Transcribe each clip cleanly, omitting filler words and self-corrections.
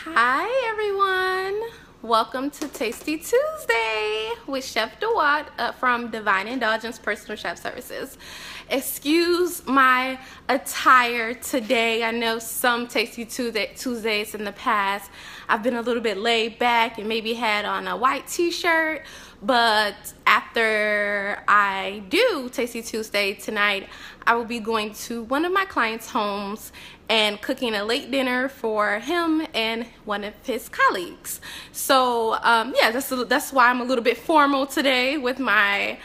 Hi everyone, welcome to Tasty Tuesday with Chef DeWatt from Divine Indulgence Personal Chef Services. Excuse my attire today. I know some Tasty Tuesdays in the past I've been a little bit laid back and maybe had on a white t-shirt, but after I do Tasty Tuesday tonight, I will be going to one of my clients' homes and cooking a late dinner for him and one of his colleagues. So yeah, that's why I'm a little bit formal today with my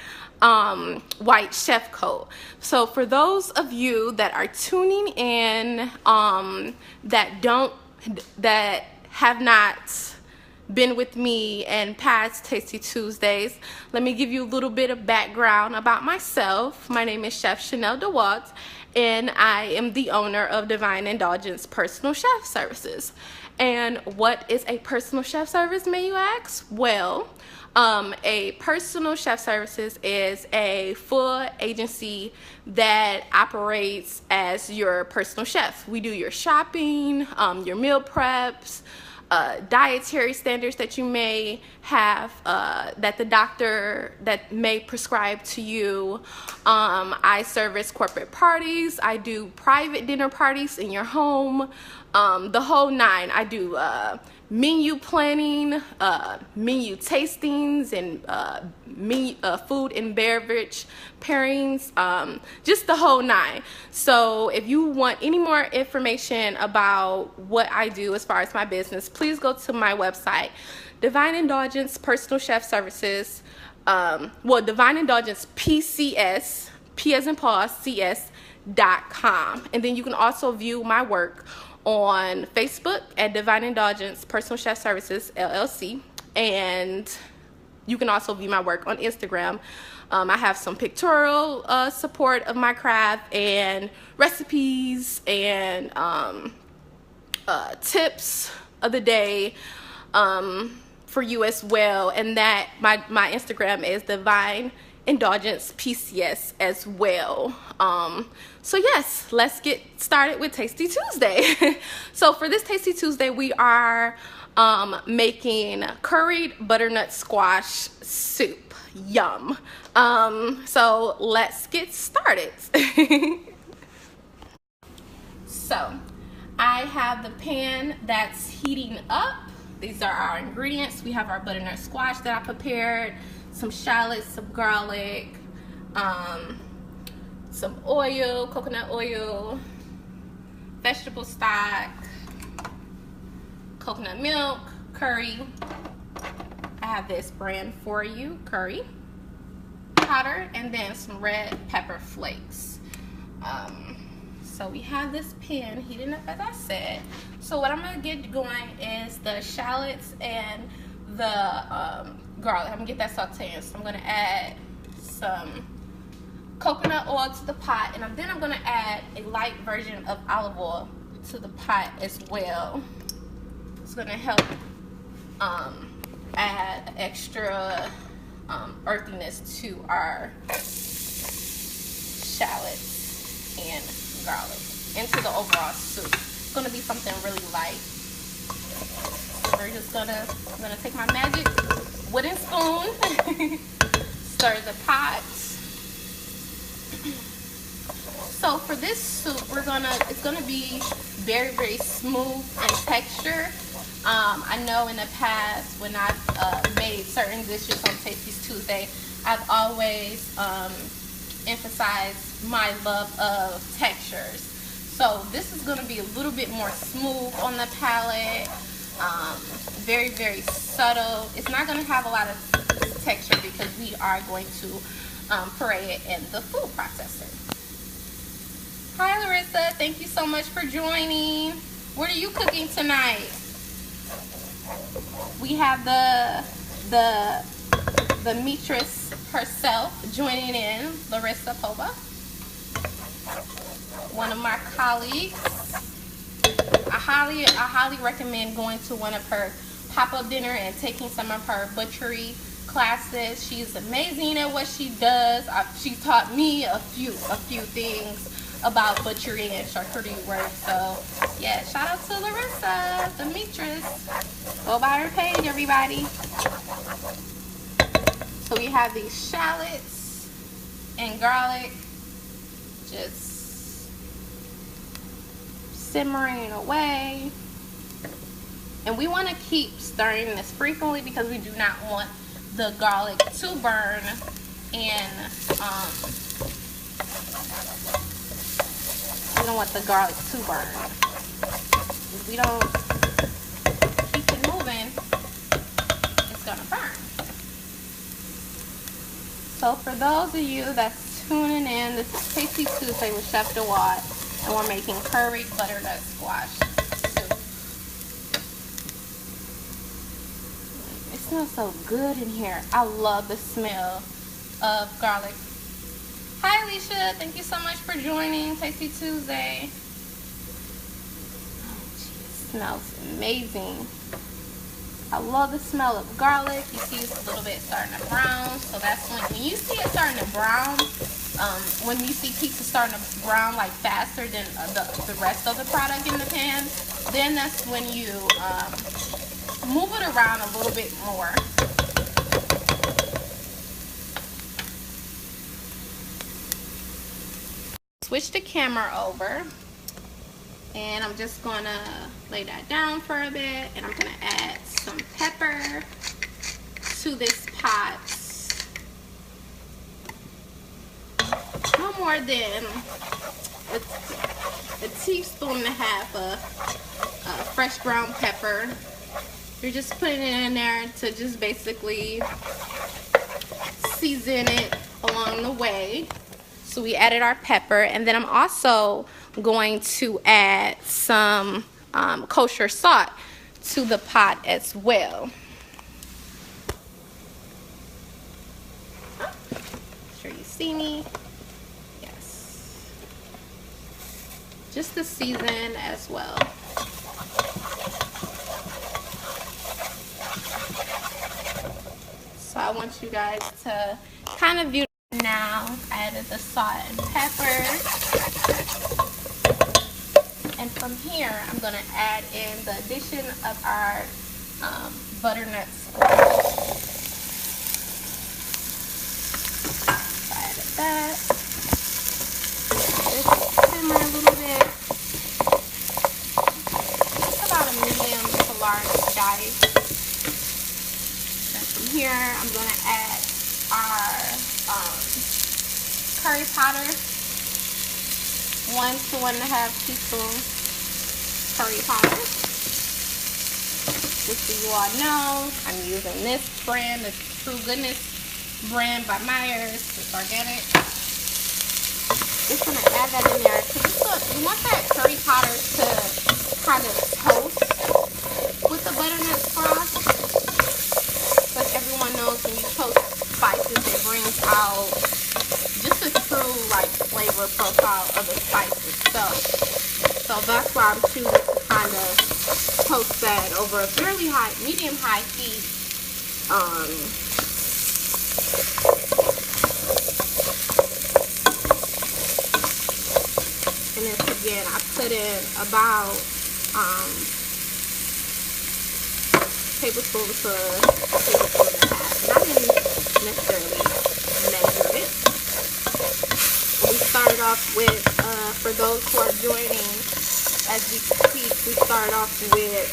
white chef coat. So for those of you that are tuning in that have not been with me in past Tasty Tuesdays, let me give you a little bit of background about myself. My name is Chef Chanel DeWatt, and I am the owner of Divine Indulgence Personal Chef Services. And what is a personal chef service, may you ask? Well, a personal chef services is a full agency that operates as your personal chef. We do your shopping, your meal preps, dietary standards that you may have, that the doctor that may prescribe to you. I service corporate parties. I do private dinner parties in your home, the whole nine. I do menu planning, menu tastings, and food and beverage pairings, just the whole nine. So if you want any more information about what I do as far as my business, please go to my website, Divine Indulgence Personal Chef Services, Divine Indulgence PCS, P as in Paul, CS.com. And then you can also view my work on Facebook at Divine Indulgence Personal Chef Services LLC, and you can also view my work on Instagram. I have some pictorial support of my craft and recipes and tips of the day for you as well, and that my Instagram is Divine Indulgence PCS as well. So yes, let's get started with Tasty Tuesday. So for this Tasty Tuesday, we are making curried butternut squash soup. Yum. So let's get started. So I have the pan that's heating up. These are our ingredients. We have our butternut squash that I prepared, some shallots, some garlic, some oil, coconut oil, vegetable stock, coconut milk, curry. I have this brand for you, curry powder, and then some red pepper flakes. So we have this pan heating up, as I said. So what I'm gonna get going is the shallots and the garlic. I'm gonna get that sauteing. So I'm gonna add some coconut oil to the pot, and then I'm gonna add a light version of olive oil to the pot as well. It's gonna help add extra earthiness to our shallots and garlic into the overall soup. It's gonna be something really light. So we're just I'm gonna take my magic wooden spoon, stir the pot. So for this soup, it's gonna be very, very smooth in texture. I know in the past when I've made certain dishes on Tasty Tuesday, I've always emphasized my love of textures. So this is gonna be a little bit more smooth on the palate, very, very subtle. It's not gonna have a lot of texture because we are going to puree it in the food processor. Hi Larissa, thank you so much for joining. What are you cooking tonight? We have the mistress herself joining in, Larissa Pova, one of my colleagues. I highly recommend going to one of her pop-up dinner and taking some of her butchery classes. She's amazing at what she does. She taught me a few things about butchery and charcuterie work. So yeah, shout out to Larissa. Teresa, Demetrius. Go by her page, everybody. So we have these shallots and garlic just simmering away. And we want to keep stirring this frequently because we do not want the garlic to burn, and we don't want the garlic to burn. If we don't keep it moving, it's gonna burn. So for those of you that's tuning in, this is Tasty Tuesday with Chef DeWatt, and we're making curried butternut squash soup. It smells so good in here. I love the smell of garlic. Hi Alicia, thank you so much for joining Tasty Tuesday. Oh, geez, it smells amazing. I love the smell of garlic. You see it's a little bit starting to brown, so that's when you see it starting to brown, when you see pizza starting to brown like faster than the rest of the product in the pan, then that's when you move it around a little bit more. Switch the camera over, and I'm just gonna lay that down for a bit, and I'm gonna add some pepper to this pot. No more than a teaspoon and a half of fresh ground pepper. You're just putting it in there to just basically season it along the way. So we added our pepper, and then I'm also going to add some kosher salt to the pot as well. Make sure you see me. Yes. Just to season as well. So I want you guys to kind of view. Now I added the salt and pepper, and from here I'm going to add in the addition of our butternut squash. So I added that. Just simmer a little bit. Just about a medium to large dice. And from here I'm going to add our curry powder, 1 to 1.5 teaspoons curry powder. Just so you all know, I'm using this brand, this True Goodness brand by Myers. It's organic. Just gonna add that in there because you want that curry powder to kind of toast with the butternut squash. But everyone knows when you toast spices, it brings out just a true like flavor profile of the spices. So that's why I'm choosing to kind of toast that over a fairly high, medium-high heat. And then again, I put in about tablespoon to tablespoon and a half, and I didn't necessarily measure it. We started off with, for those who are joining as we speak, we start off with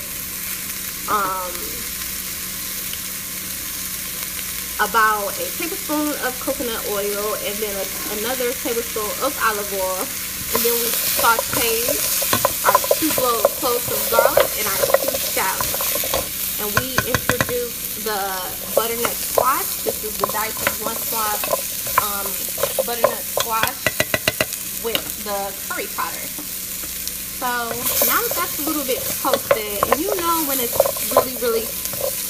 about a tablespoon of coconut oil, and then another tablespoon of olive oil, and then we sauteed our 2 cloves of garlic and our 2 shallots. And we introduced the butternut squash. This is the dice of 1 small butternut squash with the curry powder. So now that that's a little bit toasted, and you know when it's really, really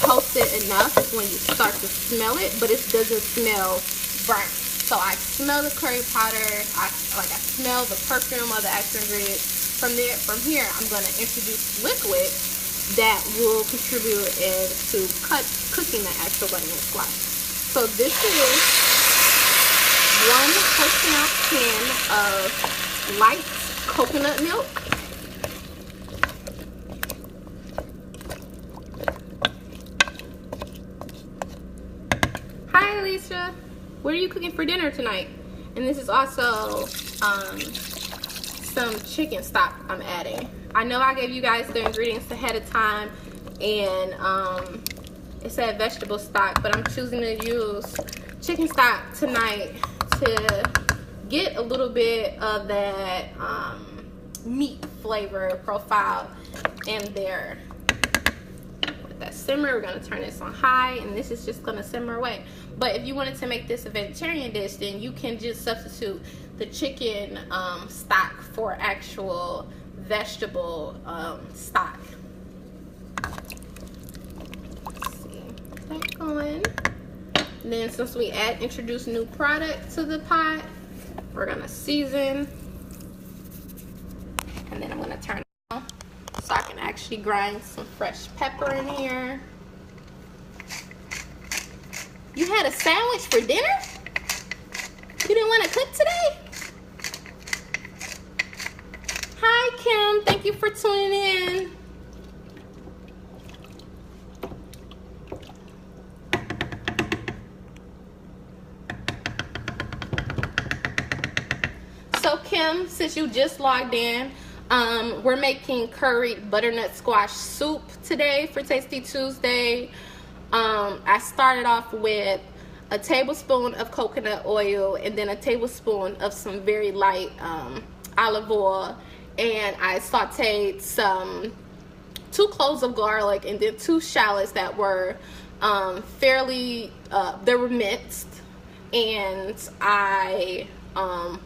toasted enough is when you start to smell it, but it doesn't smell burnt. So I smell the curry powder, I smell the perfume of the extra ingredients. From here, I'm going to introduce liquid that will contribute into cooking the actual butternut squash. So this is 1 1/4 can of light coconut milk. Alicia? What are you cooking for dinner tonight? And this is also some chicken stock I'm adding. I know I gave you guys the ingredients ahead of time, and it said vegetable stock, but I'm choosing to use chicken stock tonight to get a little bit of that meat flavor profile in there. With that simmer, we're gonna turn this on high, and this is just gonna simmer away. But if you wanted to make this a vegetarian dish, then you can just substitute the chicken stock for actual vegetable stock. Let's see, get that going. And then since we introduce new product to the pot, we're gonna season, and then I'm gonna turn it on so I can actually grind some fresh pepper in here. You had a sandwich for dinner? You didn't want to cook today? Hi, Kim. Thank you for tuning in. So, Kim, since you just logged in, we're making curried butternut squash soup today for Tasty Tuesday. I started off with a tablespoon of coconut oil and then a tablespoon of some very light olive oil, and I sauteed some 2 cloves of garlic and then 2 shallots that were they were minced. And I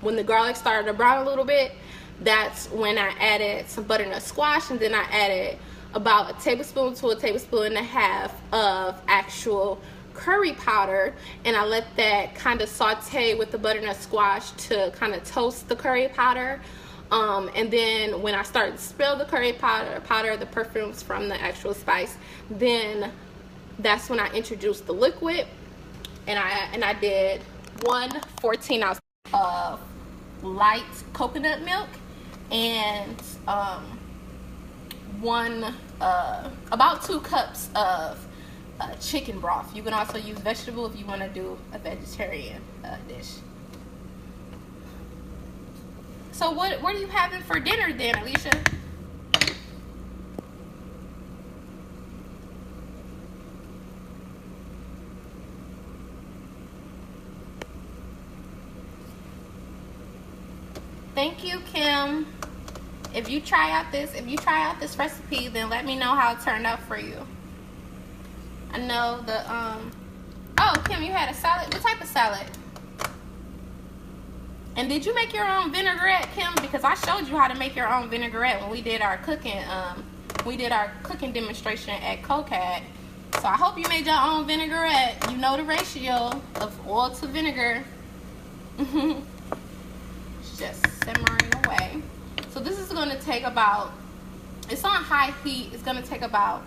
when the garlic started to brown a little bit, that's when I added some butternut squash, and then I added about a tablespoon to a tablespoon and a half of actual curry powder, and I let that kind of saute with the butternut squash to kind of toast the curry powder. And then when I started to spill the curry powder, the perfumes from the actual spice, then that's when I introduced the liquid, and I did 1 14-ounce of light coconut milk and about 2 cups of chicken broth. You can also use vegetable if you want to do a vegetarian dish. So what are you having for dinner then, Alicia? Thank you, Kim. If you try out this recipe, then let me know how it turned out for you. I know the oh, Kim, you had a salad. What type of salad? And did you make your own vinaigrette, Kim? Because I showed you how to make your own vinaigrette when we did our cooking demonstration at CoCat. So I hope you made your own vinaigrette. You know the ratio of oil to vinegar. It's just simmering away. So this is going to take about, it's on high heat, it's going to take about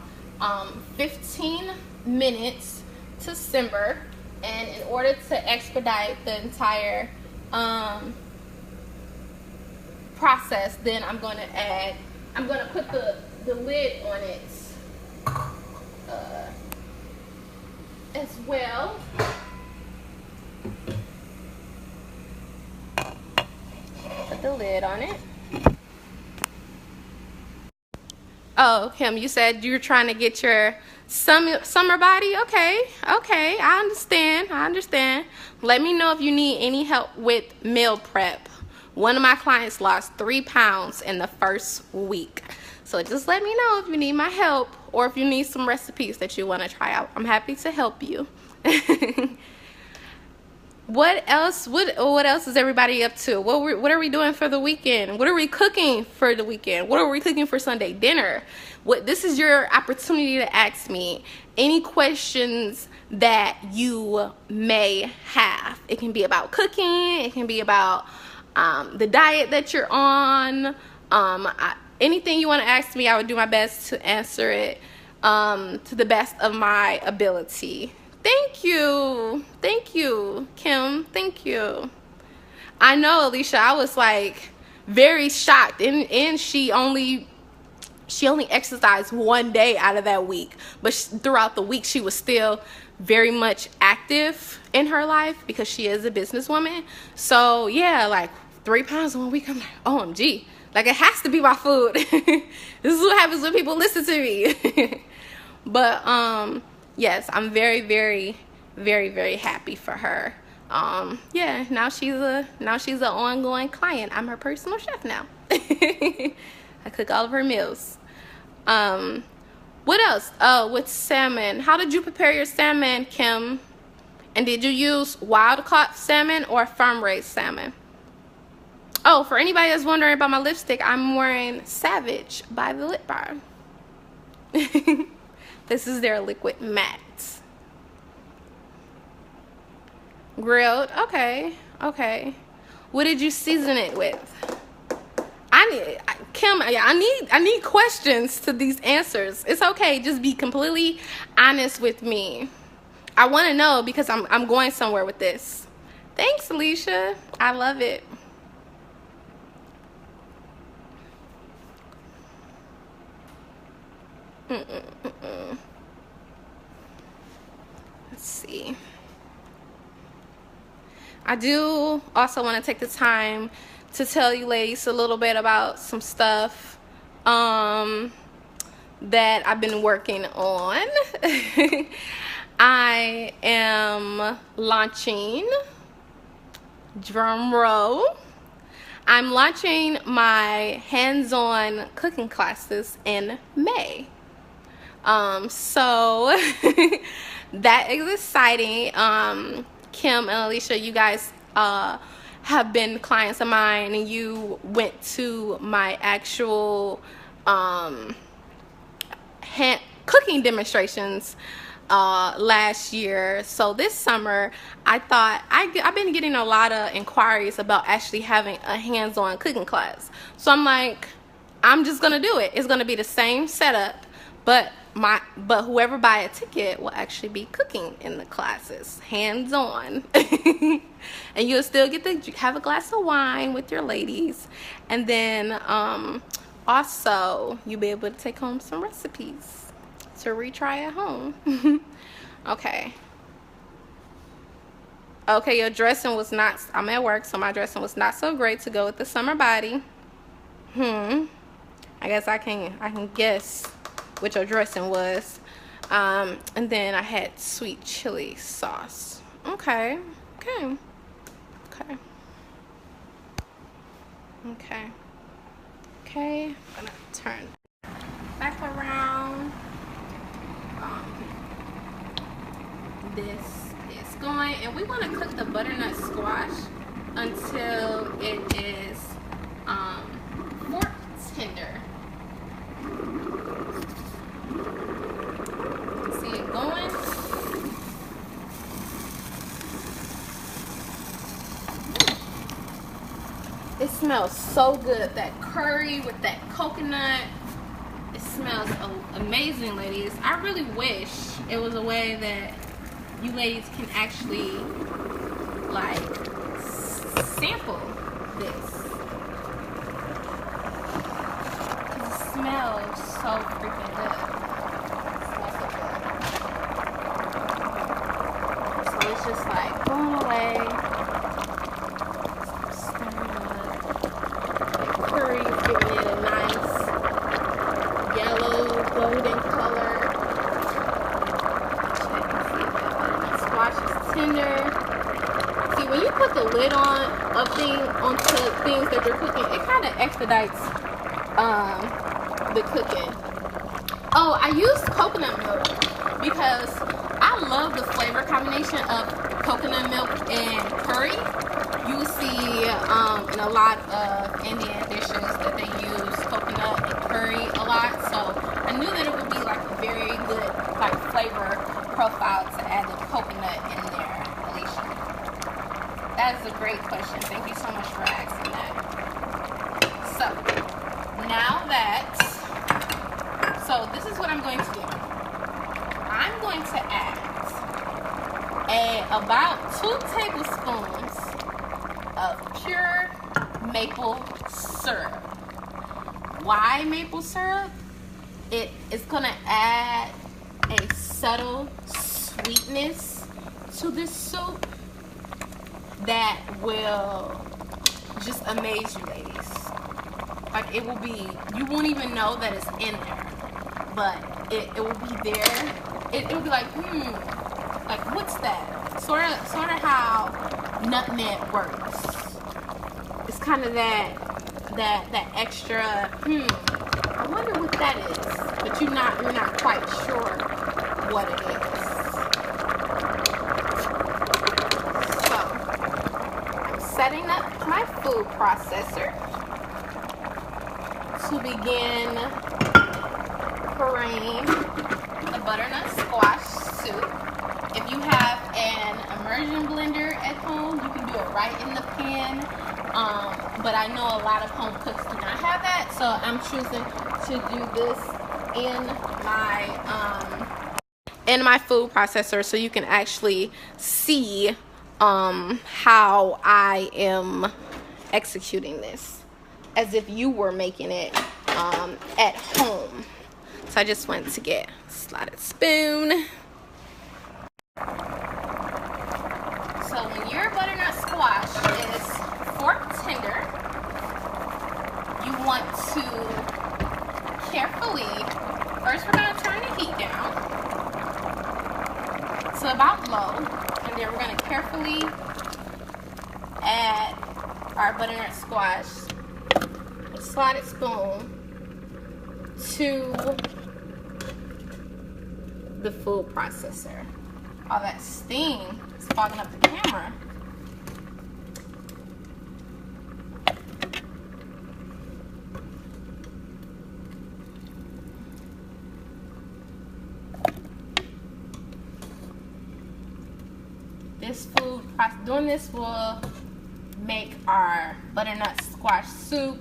15 minutes to simmer. And in order to expedite the entire process, then I'm going to put the lid on it as well. Put the lid on it. Oh, Kim, you said you were trying to get your summer body? Okay, I understand. Let me know if you need any help with meal prep. One of my clients lost 3 pounds in the first week. So just let me know if you need my help or if you need some recipes that you want to try out. I'm happy to help you. What else is everybody up to? What are we doing for the weekend? What are we cooking for the weekend? What are we cooking for Sunday dinner? This is your opportunity to ask me any questions that you may have. It can be about cooking. It can be about the diet that you're on. Anything you want to ask me, I would do my best to answer it to the best of my ability. Thank you, Kim. Thank you. I know, Alicia, I was like very shocked, and she only she only exercised one day out of that week, but throughout the week she was still very much active in her life because she is a businesswoman. So yeah, like 3 pounds in 1 week. I'm like, OMG, like it has to be my food. This is what happens when people listen to me. But yes, I'm very, very, very, very happy for her. Yeah, now she's an ongoing client. I'm her personal chef now. I cook all of her meals. What else? Oh, with salmon. How did you prepare your salmon, Kim? And did you use wild caught salmon or farm raised salmon? Oh, for anybody that's wondering about my lipstick, I'm wearing Savage by the Lip Bar. This is their liquid matte. Grilled. Okay. Okay. What did you season it with? Kim, I need questions to these answers. It's okay. Just be completely honest with me. I want to know because I'm going somewhere with this. Thanks, Alicia. I love it. Let's see. I do also want to take the time to tell you ladies a little bit about some stuff that I've been working on. I am launching, drum roll, I'm launching my hands-on cooking classes in May. So that is exciting. Kim and Alicia, you guys have been clients of mine, and you went to my actual cooking demonstrations last year. So this summer I thought I've been getting a lot of inquiries about actually having a hands-on cooking class. So I'm like, I'm just gonna do it. It's gonna be the same setup, but whoever buy a ticket will actually be cooking in the classes, hands-on. And you'll still get to have a glass of wine with your ladies, and then also you'll be able to take home some recipes to retry at home. Okay, your dressing was not, I'm at work, so my dressing was not so great to go with the summer body. I guess I can guess what your dressing was. And then I had sweet chili sauce. Okay. I'm gonna turn back around. This is going, and we want to cook the butternut squash until it is fork tender. See it going. It smells so good. That curry with that coconut. It smells amazing, ladies. I really wish it was a way that you ladies can actually like sample this, because it smells so freaking good. So it's just like going away. The curry is giving it a nice yellow golden color. Tender. See, when you put the lid onto things that you're cooking, it kind of expedites the cooking. Oh, I used coconut milk because I love the flavor combination of coconut milk and curry. You see in a lot of Indian dishes that they use coconut and curry a lot, so I knew that it would be like a very good like flavor profile to add the coconut in there, Alicia. That is a great question. Thank you so much for asking that. So this is what I'm going to do. I'm going to add about 2 tablespoons of pure maple syrup. Why maple syrup? it is gonna add a subtle sweetness to this soup that will just amaze you ladies. Like, it will be, you won't even know that it's in there, but it will be there. It will be like, like, what's that? Sort of how nutmeg works. It's kind of that extra, I wonder what that is, but you're not quite sure what it is. So I'm setting up my food processor to begin pureeing the butternut squash soup. If you have an immersion blender at home, you can do it right in the pan. But I know a lot of home cooks do not have that, so I'm choosing to do this in my food processor, so you can actually see how I am executing this as if you were making it at home. So I just went to get a slotted spoon. So when your butternut squash is fork tender, you want to carefully, first we're going to turn the heat down to about low, and then we're going to carefully add our butternut squash with a slotted spoon to the food processor. All that steam is fogging up the camera. Doing this will make our butternut squash soup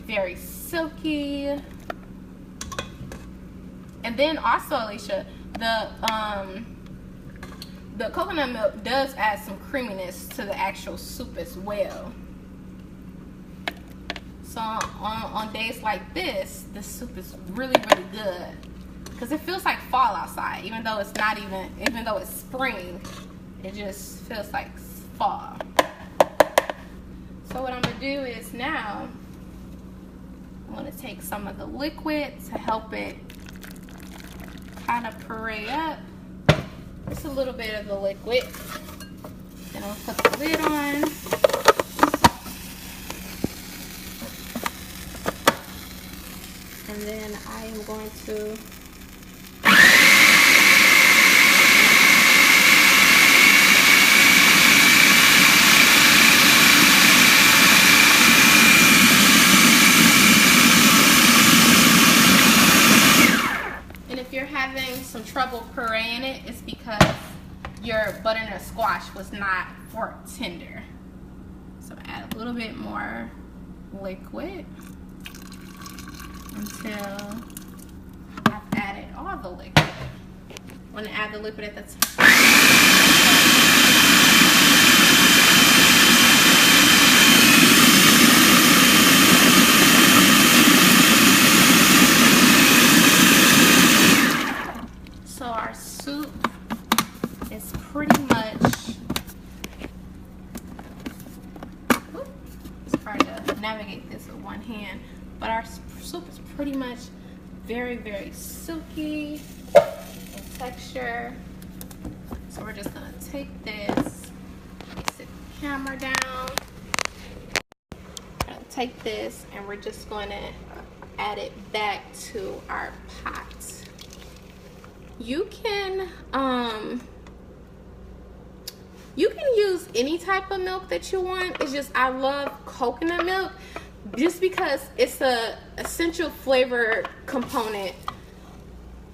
very silky. And then also, Alicia, the coconut milk does add some creaminess to the actual soup as well. So on days like this, the soup is really, really good because it feels like fall outside, even though it's not even though it's spring. It just feels like fall. So what I'm gonna do is now I'm gonna take some of the liquid to help it kind of puree up. Just a little bit of the liquid. Then I'll put the lid on. And then I am going to some trouble pureeing it, it's because your butternut squash was not fork tender. So add a little bit more liquid until I've added all the liquid. I'm going to add the liquid at the top. Pretty much, it's hard to navigate this with one hand, but our soup is pretty much very, very silky in texture. So we're just gonna take this, sit the camera down, take this, and we're just gonna add it back to our pot. You can use any type of milk that you want. It's just, I love coconut milk just because it's a essential flavor component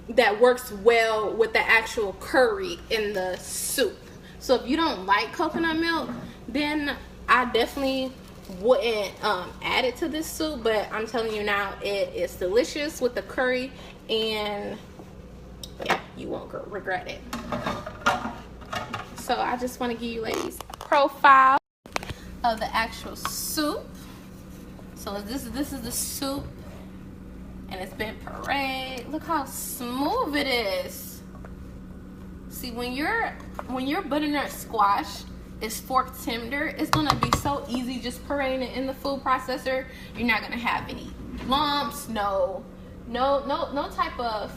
that works well with the actual curry in the soup. So if you don't like coconut milk, then I definitely wouldn't add it to this soup, but I'm telling you now, it is delicious with the curry, and yeah, you won't regret it. So I just want to give you ladies a profile of the actual soup. So this is the soup and it's been pureed. Look how smooth it is. See, when your butternut squash is fork tender, it's gonna be so easy just pureeing it in the food processor. You're not gonna have any lumps, no type of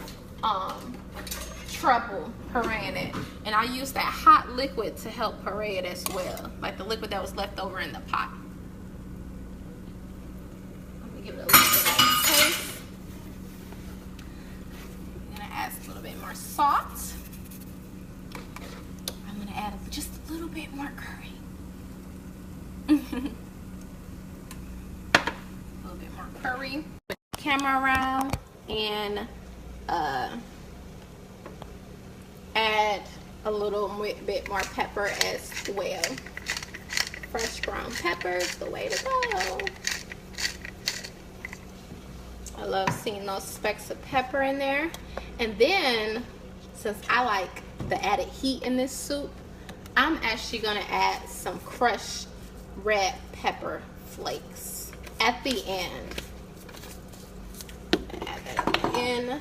trouble pureeing it. And I use that hot liquid to help puree it as well, like the liquid that was left over in the pot. Let me give it a little bit of taste. I'm gonna add a little bit more salt. I'm gonna add just a little bit more curry. A little bit more curry. Put the camera around and add a little bit more pepper as well. Fresh ground peppers, the way to go. I love seeing those specks of pepper in there. And then, since I like the added heat in this soup, I'm actually gonna add some crushed red pepper flakes at the end. Add that at the end.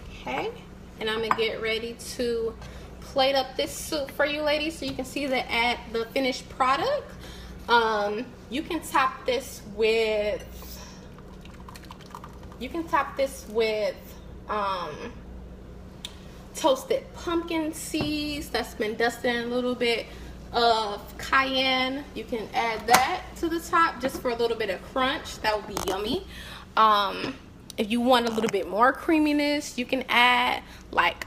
Okay. And I'm gonna get ready to plate up this soup for you ladies so you can see the finished product. You can top this with toasted pumpkin seeds that's been dusted in a little bit of cayenne. You can add that to the top just for a little bit of crunch. That would be yummy. If you want a little bit more creaminess, you can add like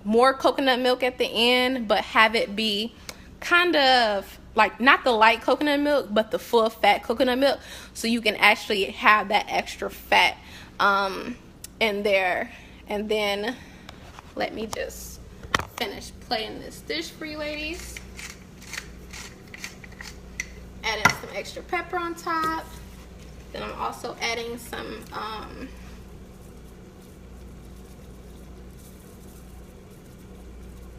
more coconut milk at the end, but have it be kind of like not the light coconut milk, but the full fat coconut milk, so you can actually have that extra fat in there. And then let me just finish plating this dish for you ladies. Adding some extra pepper on top. Then I'm also adding some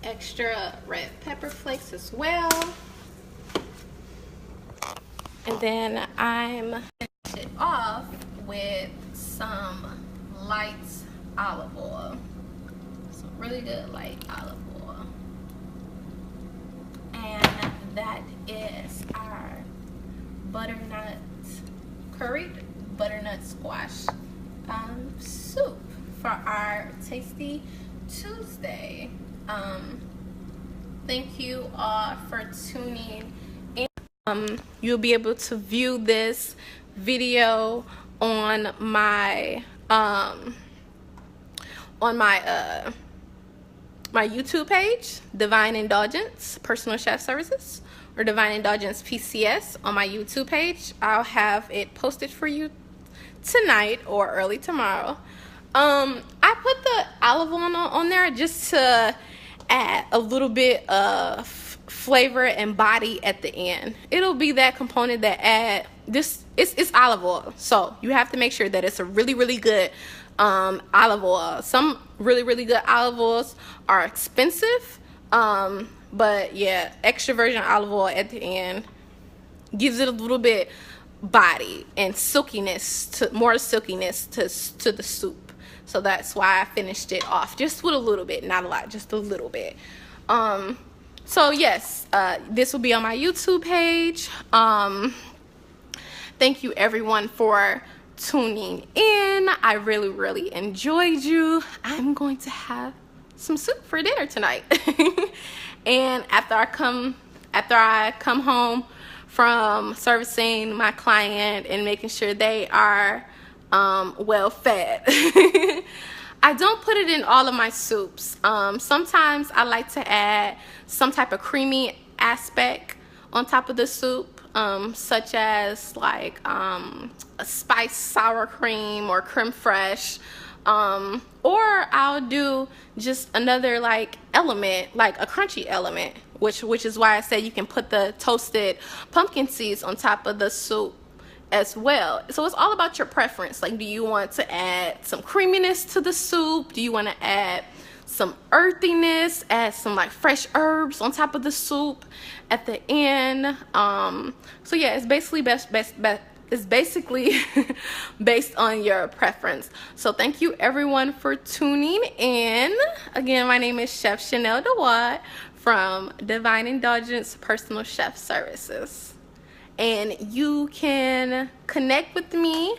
extra red pepper flakes as well. And then I'm finishing it off with some light olive oil. Some really good light olive oil. And that is our curried butternut squash soup for our Tasty Tuesday. Thank you all for tuning in. You'll be able to view this video on my my YouTube page, Divine Indulgence Personal Chef Services, or Divine Indulgence PCS on my YouTube page. I'll have it posted for you tonight or early tomorrow. I put the olive oil on there just to add a little bit of flavor and body at the end. It'll be that component that add this. It's olive oil, so you have to make sure that it's a really good olive oil. Some really good olive oils are expensive, but yeah, extra virgin olive oil at the end gives it a little bit body and silkiness, more silkiness to the soup. So that's why I finished it off just with a little bit, not a lot, just a little bit. So yes, this will be on my YouTube page. Thank you everyone for tuning in. I really enjoyed you. I'm going to have some soup for dinner tonight. And after I come home from servicing my client and making sure they are well fed. I don't put it in all of my soups. Sometimes I like to add some type of creamy aspect on top of the soup, such as like a spiced sour cream or creme fraiche, or I'll do just another like element, like a crunchy element, which is why I say you can put the toasted pumpkin seeds on top of the soup as well. So it's all about your preference. Like, do you want to add some creaminess to the soup? Do you want to add some earthiness, add some like fresh herbs on top of the soup at the end? So yeah, it's basically is basically based on your preference. So thank you everyone for tuning in. Again, my name is Chef Chanel DeWatt from Divine Indulgence Personal Chef Services. And you can connect with me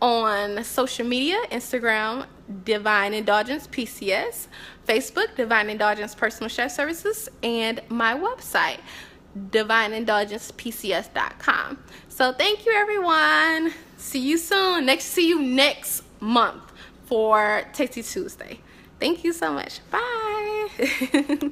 on social media, Instagram, Divine Indulgence PCS, Facebook, Divine Indulgence Personal Chef Services, and my website, divineindulgencepcs.com. So thank you everyone. See you soon. See you next month for Tasty Tuesday. Thank you so much. Bye.